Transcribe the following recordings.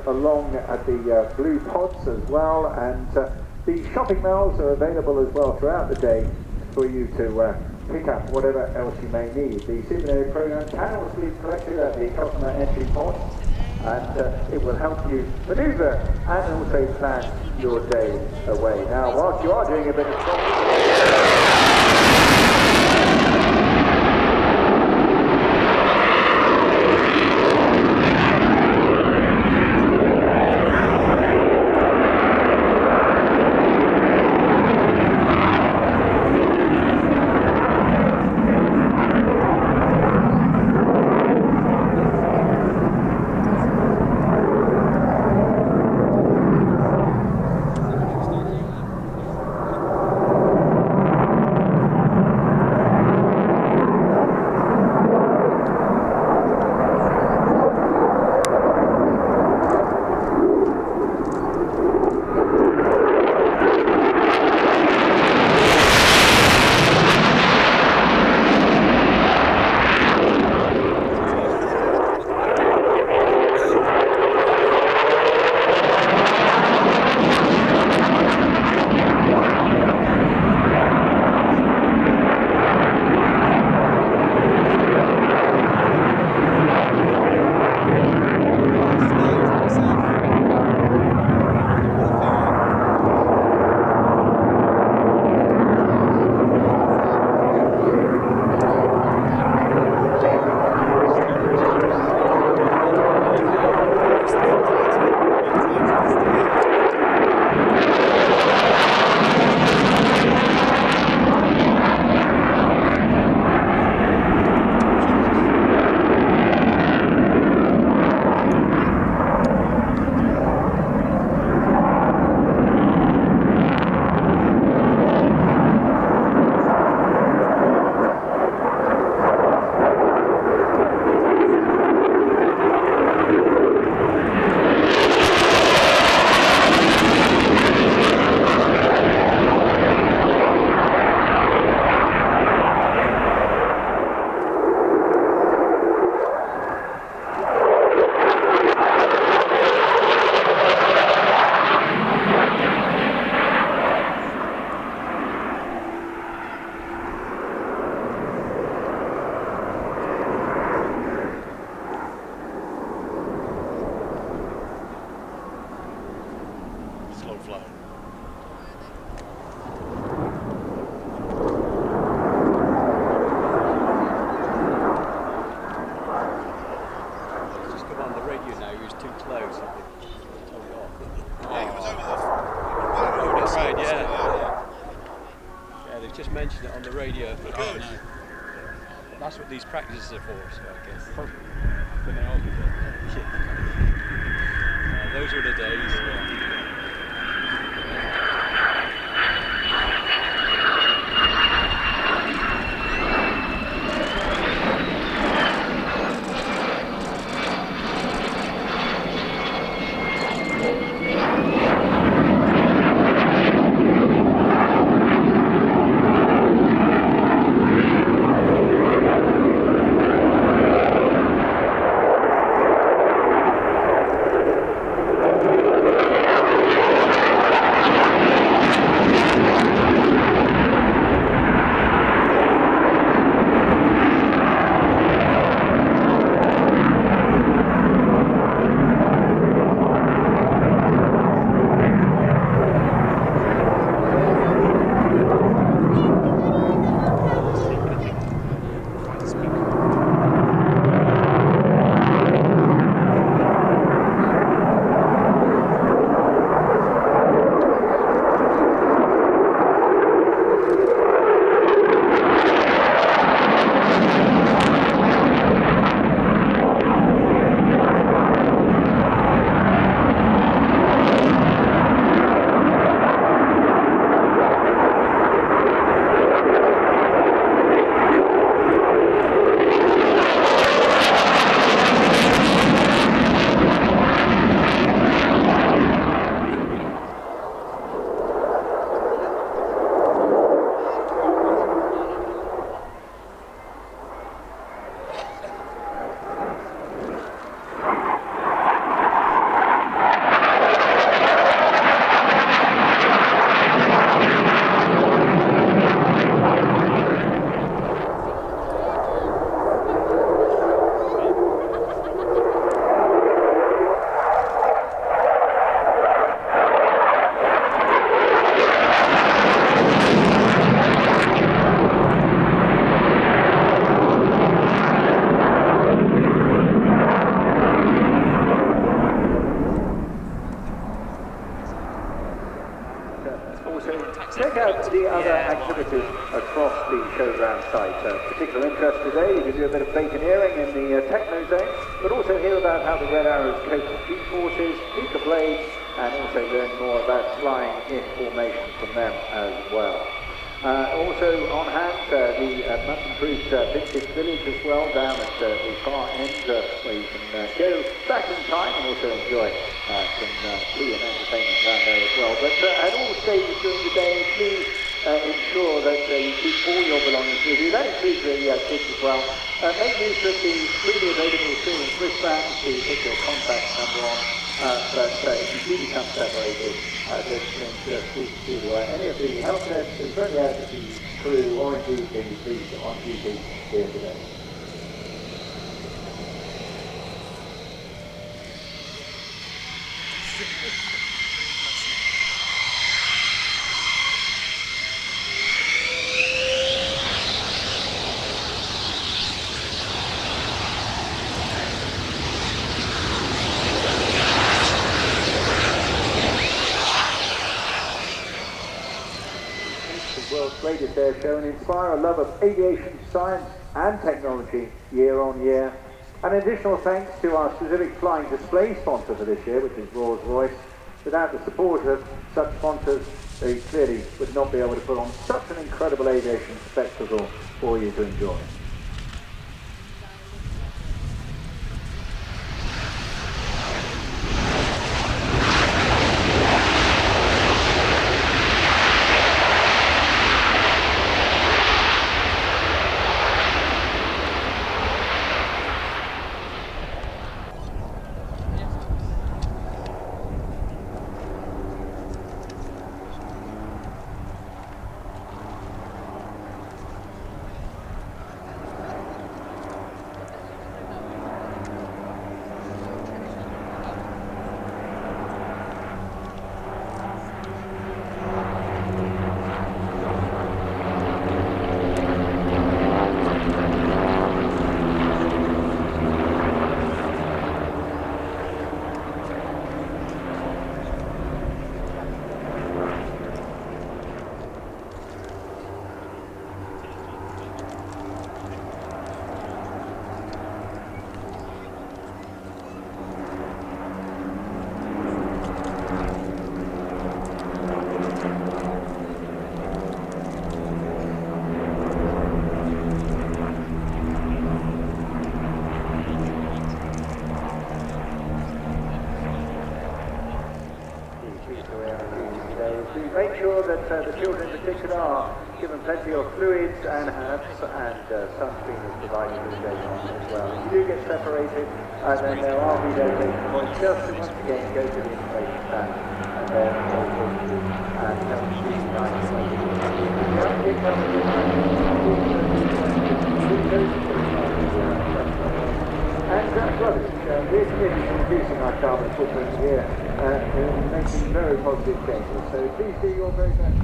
along at the Blue Pods as well, and the shopping malls are available as well throughout the day for you to pick up whatever else you may need. The souvenir program can also be collected at the customer entry point, and it will help you maneuver and also plan your day away. Now, whilst you are doing a bit of shopping, That's what these practices are for, so I guess. Those were the days. Also, check out the other activities across the showground site. Particular interest today, we do a bit of baconeering in the techno zone, but also hear about how the Red Arrows cope with G-forces, beat the blades, and also learn more about flying in formation from them as well. Also on hand, the much improved vintage village as well, down at the far end, where you can go back in time and also enjoy some tea and entertainment down there as well. But at all stages during the day, please ensure that you keep all your belongings with you. That includes the kids as well. Make use of the freely available student wristbands to put your contact number on. But if you do become separated, just speak to any of the help desks as well as the crew or indeed the police on duty here today. World's greatest air show and inspire a love of aviation science and technology year on year. An additional thanks to our specific flying display sponsor for this year, which is Rolls-Royce. Without the support of such sponsors, they clearly would not be able to put on such an incredible aviation spectacle for you to enjoy. Make sure that the children in particular are given plenty of fluids and hats, and sunscreen is provided for the day on as well. If you do get separated, then there are relocation points just to once again go to the information stand and then go to and help you guys. And brothers, we're committed to reducing our carbon footprint here and making very positive changes. So please do your very best.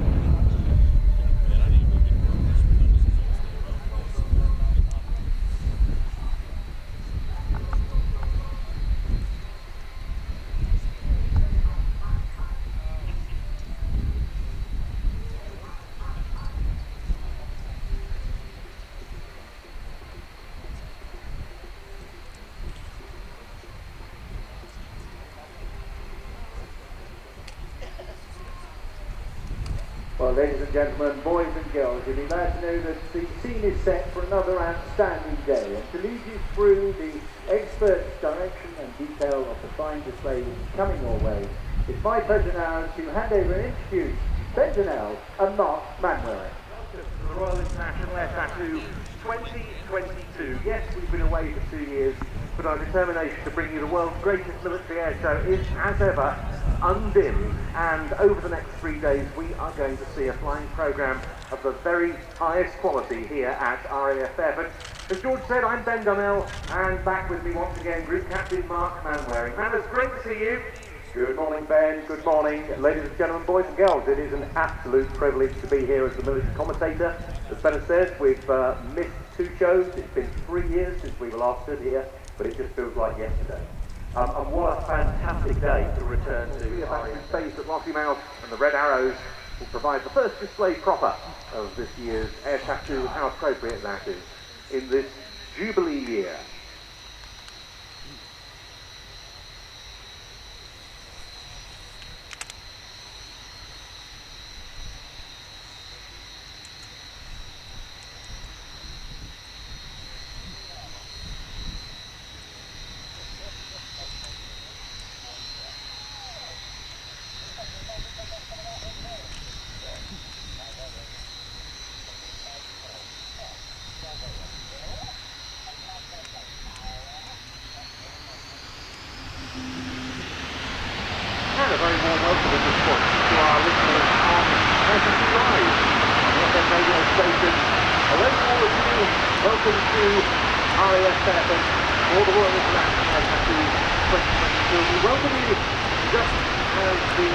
Well, ladies and gentlemen, boys and girls, you'll be glad to know that the scene is set for another outstanding day, and to lead you through the expert direction and detail of the flying display which is coming your way, it's my pleasure now to hand over and introduce Ben Donnell and Mark Manwaring. Welcome to the Royal International Air Tattoo 2022. Yes, we've been away for 2 years, but our determination to bring you the world's greatest military air show is, as ever, undimmed. And over the next 3 days, we are going to see a flying programme of the very highest quality here at RAF Air. But as George said, I'm Ben Donnell, and back with me once again, Group Captain Mark Manwaring. Man, it's great to see you. Good morning, Ben. Good morning, ladies and gentlemen, boys and girls. It is an absolute privilege to be here as the military commentator. As Ben says, we've missed 2 shows. It's been 3 years since we were last stood here, but it just feels like yesterday. And what a fantastic day to return to. We are back in space at Rocky Mount, and the Red Arrows will provide the first display proper of this year's Air Tattoo, how appropriate that is, in this Jubilee year. And a very warm welcome at this point to our listeners on SSE Live, the FM radio station. Hello to all of you. Welcome to RASF and all the Royal International Air Tattoo 2022. We welcome you just as the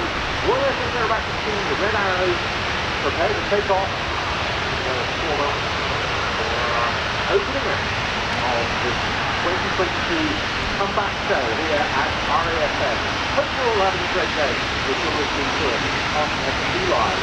Royal Air Aerobatic team, the Red Arrows, prepare to take off for our opening act of this 2022 comeback show here at RASF. Hope you're all having a great day if you're listening to it on SSE Live.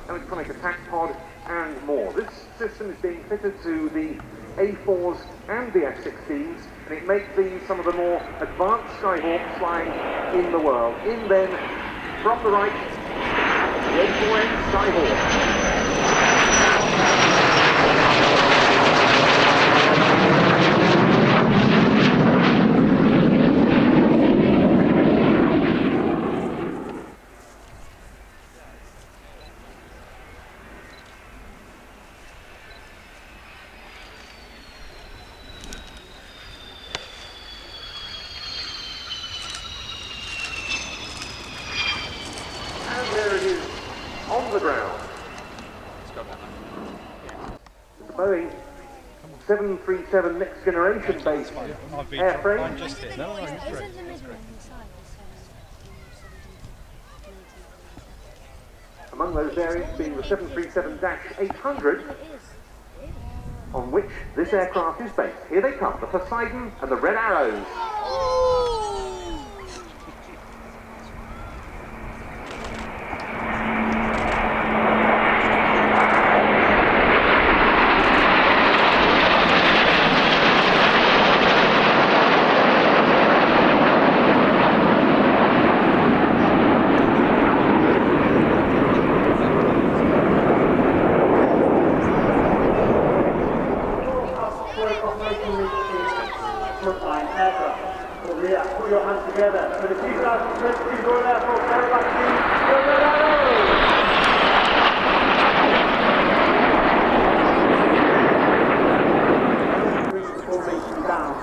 Electronic attack pod and more. This system is being fitted to the A4s and the F-16s, and it makes these some of the more advanced Skyhawks flying in the world. In then, from the right, the A4N Skyhawk. On the ground. It's a Boeing 737 next generation based airframe. Among those variants being the 737-800, on which this aircraft is based. Here they come, the Poseidon and the Red Arrows. Put your hands together for the 2022 Royal Air Force Aerobatic Team, the Red Arrows! Formation down.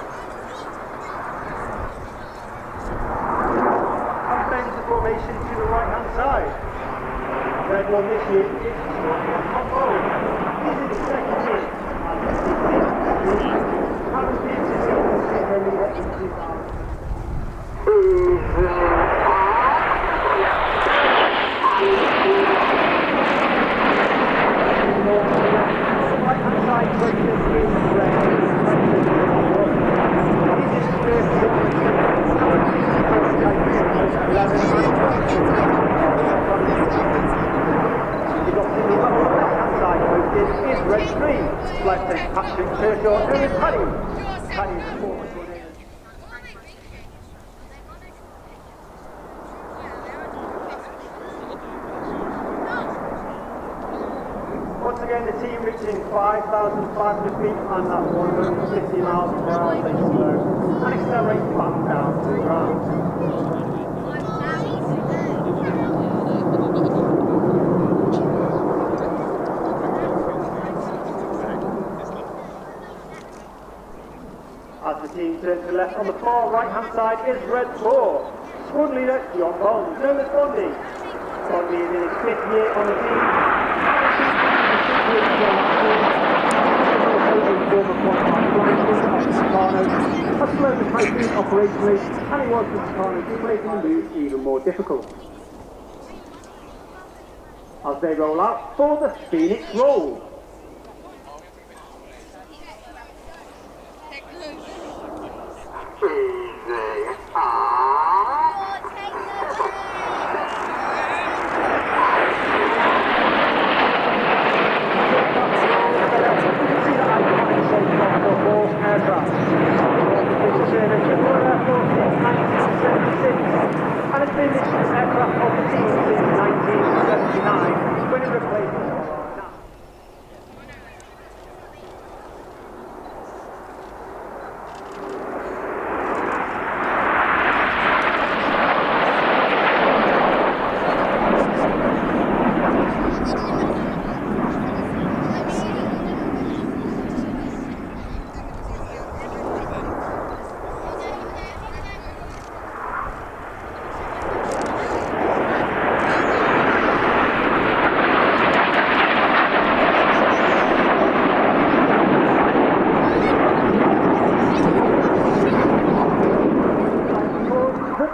And bend the formation to the right hand side. Red one this year is control. This is the second year. Haven't been since the 2000. Patrick Kershaw, who is Paddy. Paddy is the former tornado. Once again, the team reaching 5,500 feet and at 150 miles per hour, they slow and accelerate back down to the ground. As the team turn to the left. On the far right-hand side is Red 4. Squad leader, John Bond, known as Bondy. Bondy is in his 5th year on the team. Has slowed the Typhoon operationally, and it was the Tucano team making the move even more difficult. As they roll out for the Phoenix roll. And it's been this aircraft of the team since 1979 when it replaced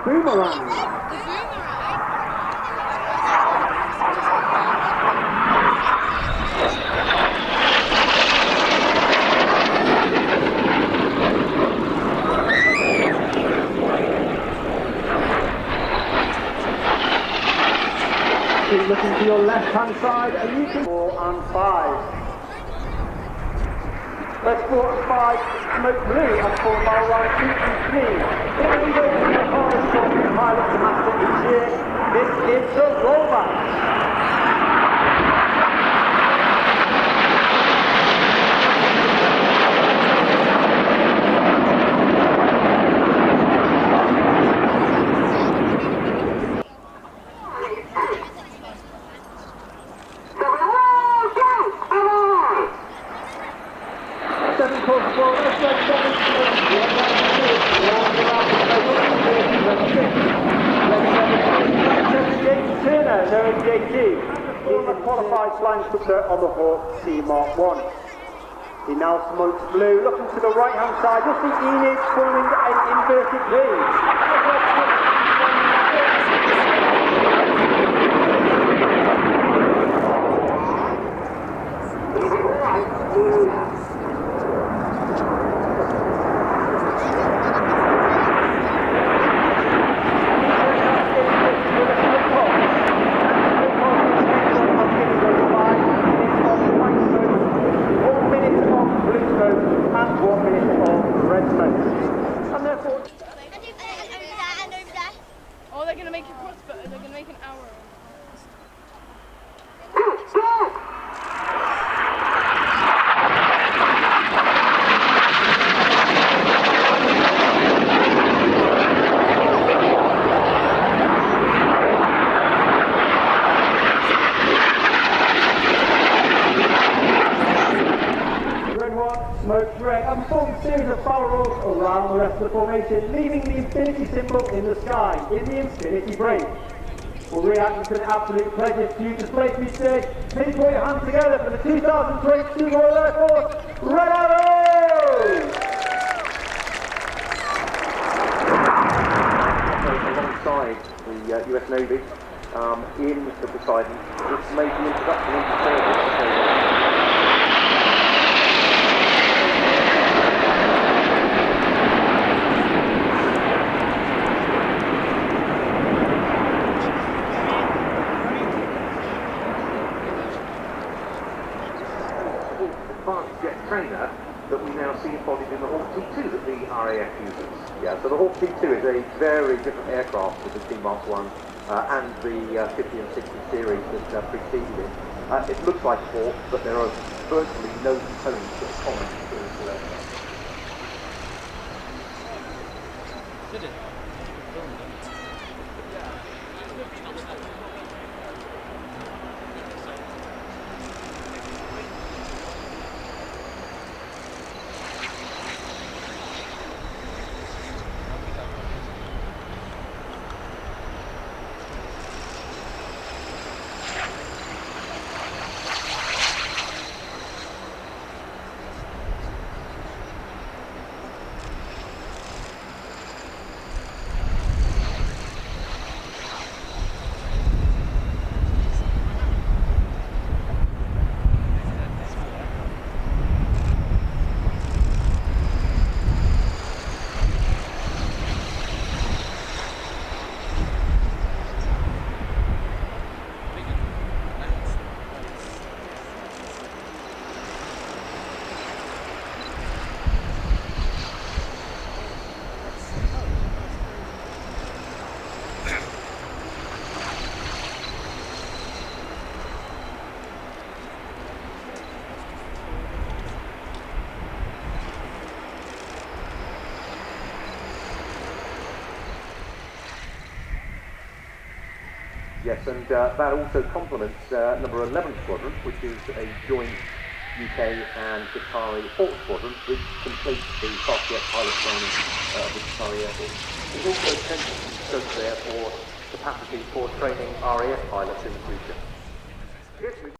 Boomerang. Keep looking to your left-hand side, and you can 4 and 5. Let's 4 and 5, smoke blue and 4 mile line 2 and 3. Here we go to the hardest scoring pilot to master each year. This is the rollback. Qualified flying instructor on the Hawk T Mark 1. He now smokes blue. Looking to the right hand side, you'll see Enid forming an inverted V. Oh, they're going to make a cross button, they're going to make an arrow. Smoke red and form series of barrel rolls around the rest of the formation, leaving the infinity symbol in the sky in the infinity break. We'll react to an absolute pleasure to you to place me stage. Please put your hands together for the 2022 Royal Air Force Red Arrows! Alongside the US Navy in the Poseidon, which made the introduction into service. Advanced jet trainer that we now see embodied in the Hawk T2 that the RAF uses. Yeah, so the Hawk T2 is a very different aircraft to the T Mark 1 and the 50 and 60 series that preceded it. It looks like a Hawk, but there are virtually no components that are common to the aircraft. Did it? Yes, and that also complements number 11 Squadron, which is a joint UK and Qatari Hawk Squadron, which completes the fast jet pilot training of the Qatari Air Force. There's also potential scope there for capacity for training RAF pilots in the future. Yes,